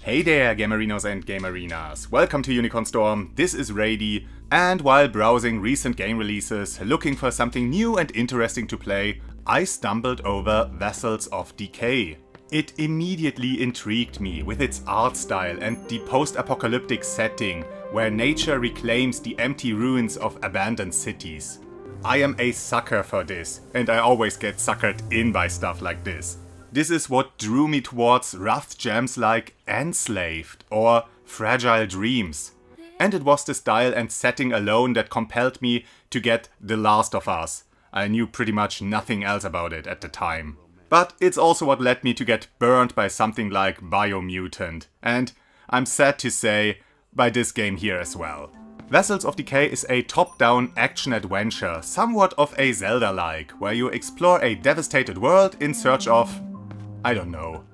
Hey there, Gamerinos and Gamerinas. Welcome to UnicornStorm, this is Rady, and while browsing recent game releases, looking for something new and interesting to play, I stumbled over Vessels of Decay. It immediately intrigued me with its art style and the post-apocalyptic setting, where nature reclaims the empty ruins of abandoned cities. I am a sucker for this, and I always get suckered in by stuff like this. This is what drew me towards rough gems like Enslaved or Fragile Dreams. And it was the style and setting alone that compelled me to get The Last of Us. I knew pretty much nothing else about it at the time. But it's also what led me to get burned by something like Biomutant. And I'm sad to say, by this game here as well. Vessels of Decay is a top-down action-adventure, somewhat of a Zelda-like, where you explore a devastated world in search of... I don't know.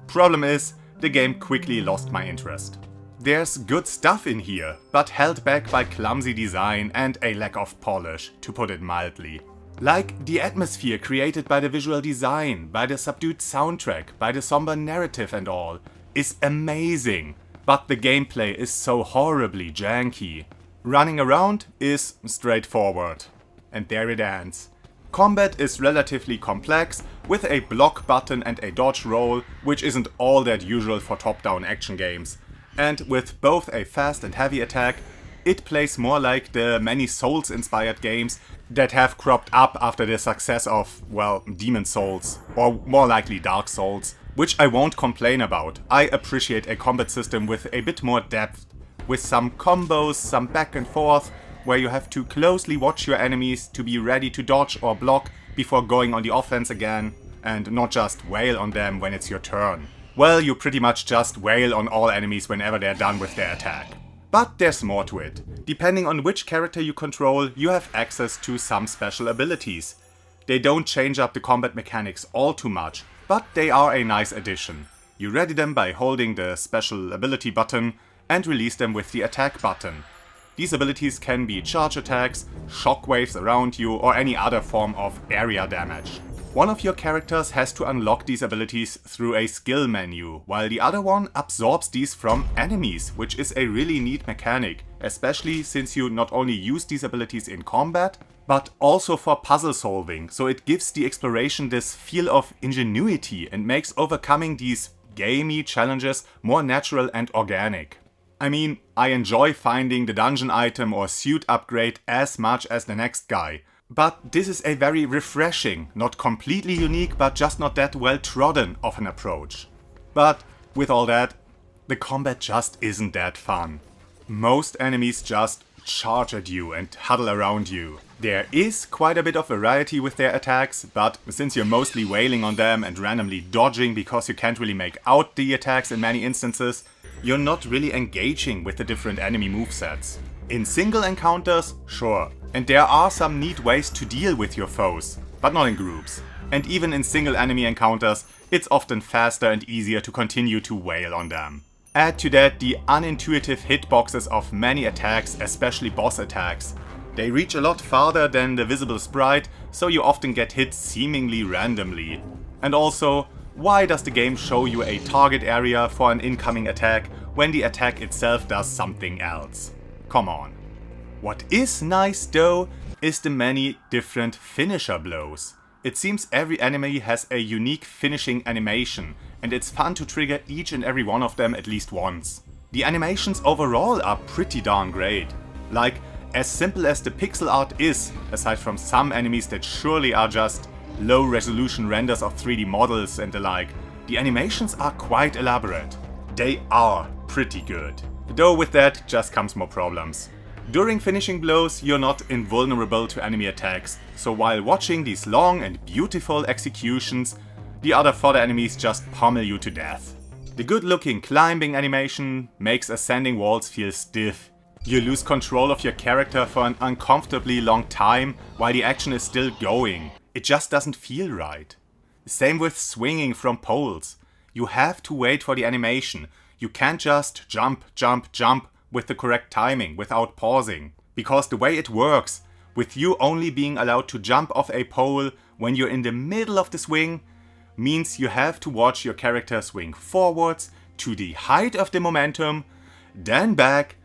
Problem is, the game quickly lost my interest. There's good stuff in here, but held back by clumsy design and a lack of polish, to put it mildly. Like the atmosphere created by the visual design, by the subdued soundtrack, by the somber narrative and all, is amazing. But the gameplay is so horribly janky. Running around is straightforward. And there it ends. Combat is relatively complex, with a block button and a dodge roll, which isn't all that usual for top-down action games. And with both a fast and heavy attack, it plays more like the many Souls-inspired games that have cropped up after the success of, well, Demon Souls, or more likely Dark Souls, which I won't complain about. I appreciate a combat system with a bit more depth, with some combos, some back and forth, where you have to closely watch your enemies to be ready to dodge or block before going on the offense again, and not just wail on them when it's your turn. Well, you pretty much just wail on all enemies whenever they're done with their attack. But there's more to it. Depending on which character you control, you have access to some special abilities. They don't change up the combat mechanics all too much, but they are a nice addition. You ready them by holding the special ability button and release them with the attack button. These abilities can be charge attacks, shockwaves around you, or any other form of area damage. One of your characters has to unlock these abilities through a skill menu, while the other one absorbs these from enemies, which is a really neat mechanic, especially since you not only use these abilities in combat, but also for puzzle solving, so it gives the exploration this feel of ingenuity and makes overcoming these gamey challenges more natural and organic. I mean, I enjoy finding the dungeon item or suit upgrade as much as the next guy. But this is a very refreshing, not completely unique, but just not that well trodden of an approach. But with all that, the combat just isn't that fun. Most enemies just charge at you and huddle around you. There is quite a bit of variety with their attacks, but since you're mostly wailing on them and randomly dodging because you can't really make out the attacks in many instances, you're not really engaging with the different enemy movesets. In single encounters, sure, and there are some neat ways to deal with your foes, but not in groups. And even in single enemy encounters, it's often faster and easier to continue to wail on them. Add to that the unintuitive hitboxes of many attacks, especially boss attacks. They reach a lot farther than the visible sprite, so you often get hit seemingly randomly. And also, why does the game show you a target area for an incoming attack when the attack itself does something else? Come on. What is nice though is the many different finisher blows. It seems every enemy has a unique finishing animation, and it's fun to trigger each and every one of them at least once. The animations overall are pretty darn great. Like, as simple as the pixel art is, aside from some enemies that surely are just low resolution renders of 3D models and the like, the animations are quite elaborate. They are pretty good. Though with that just comes more problems. During finishing blows, you're not invulnerable to enemy attacks, so while watching these long and beautiful executions, the other fodder enemies just pummel you to death. The good looking climbing animation makes ascending walls feel stiff. You lose control of your character for an uncomfortably long time while the action is still going. It just doesn't feel right. Same with swinging from poles. You have to wait for the animation. You can't just jump, jump, jump with the correct timing without pausing. Because the way it works, with you only being allowed to jump off a pole when you're in the middle of the swing, means you have to watch your character swing forwards, to the height of the momentum, then back,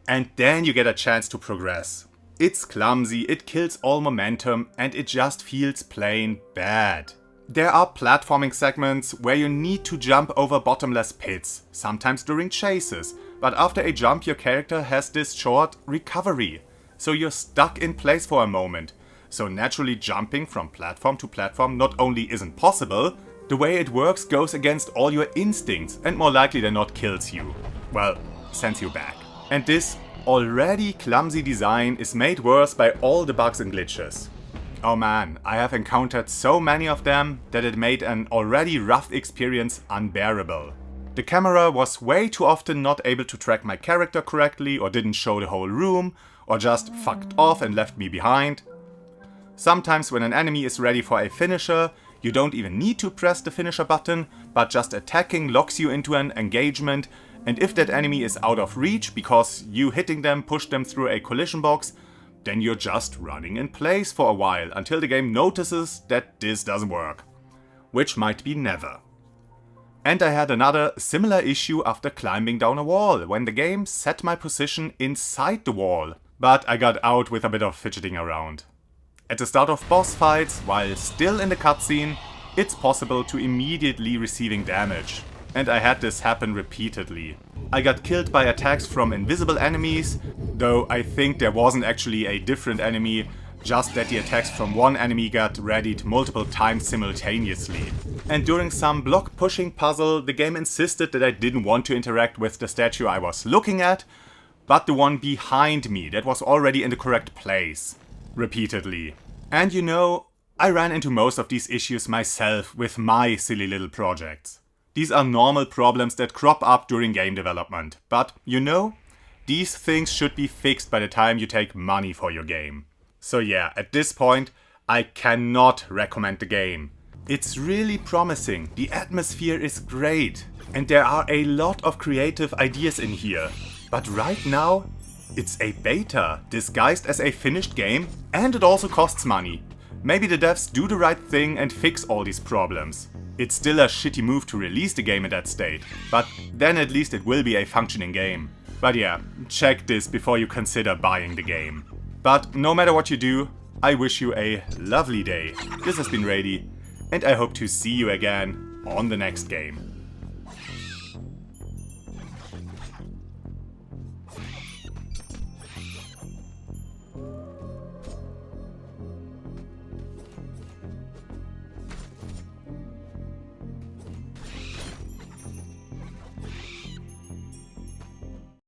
and then you get a chance to progress. It's clumsy, it kills all momentum, and it just feels plain bad. There are platforming segments where you need to jump over bottomless pits, sometimes during chases, but after a jump your character has this short recovery, so you're stuck in place for a moment. So naturally jumping from platform to platform not only isn't possible, the way it works goes against all your instincts and more likely than not kills you. Well, sends you back. And this already clumsy design is made worse by all the bugs and glitches. Oh man, I have encountered so many of them that it made an already rough experience unbearable. The camera was way too often not able to track my character correctly, or didn't show the whole room, or just fucked off and left me behind. Sometimes when an enemy is ready for a finisher, you don't even need to press the finisher button, but just attacking locks you into an engagement, and if that enemy is out of reach because you hitting them pushed them through a collision box, then you're just running in place for a while until the game notices that this doesn't work. Which might be never. And I had another similar issue after climbing down a wall, when the game set my position inside the wall. But I got out with a bit of fidgeting around. At the start of boss fights, while still in the cutscene, it's possible to immediately receiving damage. And I had this happen repeatedly. I got killed by attacks from invisible enemies, though I think there wasn't actually a different enemy, just that the attacks from one enemy got readied multiple times simultaneously. And during some block pushing puzzle, the game insisted that I didn't want to interact with the statue I was looking at, but the one behind me that was already in the correct place. Repeatedly. And you know, I ran into most of these issues myself with my silly little projects. These are normal problems that crop up during game development, but you know, these things should be fixed by the time you take money for your game. So yeah, at this point, I cannot recommend the game. It's really promising, the atmosphere is great, and there are a lot of creative ideas in here. But right now, it's a beta, disguised as a finished game, and it also costs money. Maybe the devs do the right thing and fix all these problems. It's still a shitty move to release the game in that state, but then at least it will be a functioning game. But yeah, check this before you consider buying the game. But no matter what you do, I wish you a lovely day. This has been Rady, and I hope to see you again on the next game.